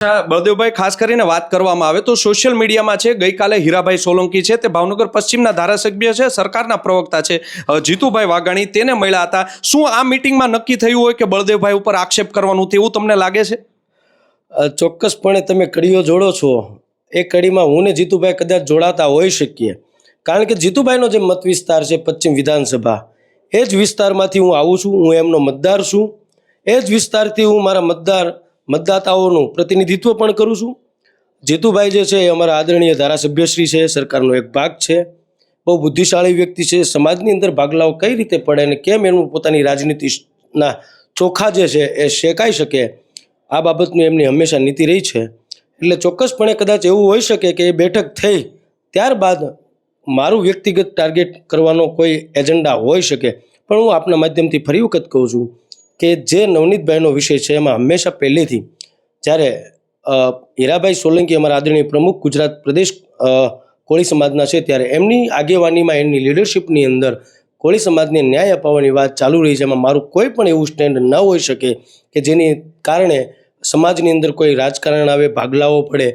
બળદેવભાઈ, ખાસ કરીને વાત કરવામાં આવે તો સોશિયલ મીડિયામાં છે ગઈકાલે હીરાભાઈ સોલંકી છે તે ભાવનગર પશ્ચિમના ધારાસભ્ય છે, સરકારના પ્રવક્તા છે જીતુભાઈ વાઘાણી, તેને મળ્યા હતા. શું આ મીટિંગમાં નક્કી થયું હોય કે બળદેવભાઈ ઉપર આક્ષેપ કરવાનું તેવું તમને લાગે છે? ચોક્કસપણે તમે કડીઓ જોડો છો. એ કડીમાં હું ને જીતુભાઈ કદાચ જોડાતા હોઈ શકીએ, કારણ કે જીતુભાઈનો જે મત વિસ્તાર છે પશ્ચિમ વિધાનસભા, એ જ વિસ્તારમાંથી હું આવું છું. હું એમનો મતદાર છું. એ જ વિસ્તારથી હું મારા મતદાતાઓનું પ્રતિનિધિત્વ પણ કરું છું. જીતુભાઈ જે છે એ અમારા આદરણીય ધારાસભ્યશ્રી છે, સરકારનો એક ભાગ છે, બહુ બુદ્ધિશાળી વ્યક્તિ છે. સમાજની અંદર ભાગલાઓ કઈ રીતે પડે અને કેમ એનું પોતાની રાજનીતિના ચોખા જે છે એ શેકાઈ શકે, આ બાબતની એમની હંમેશા નીતિ રહી છે. એટલે ચોક્કસપણે કદાચ એવું હોઈ શકે કે એ બેઠક થઈ ત્યારબાદ મારું વ્યક્તિગત ટાર્ગેટ કરવાનો કોઈ એજન્ડા હોઈ શકે. પણ હું આપના માધ્યમથી ફરી વખત કહું છું કે જે નવનીતભાઈનો વિષય છે એમાં હંમેશા પહેલેથી, જ્યારે હીરાભાઈ સોલંકી અમારા આદરણીય પ્રમુખ ગુજરાત પ્રદેશ કોળી સમાજના છે, ત્યારે એમની આગેવાનીમાં એમની લીડરશિપની અંદર કોળી સમાજને ન્યાય અપાવવાની વાત ચાલુ રહી છે. એમાં મારું કોઈ પણ એવું સ્ટેન્ડ ન હોઈ શકે કે જેની કારણે સમાજની અંદર કોઈ રાજકારણ આવે, ભાગલાઓ પડે.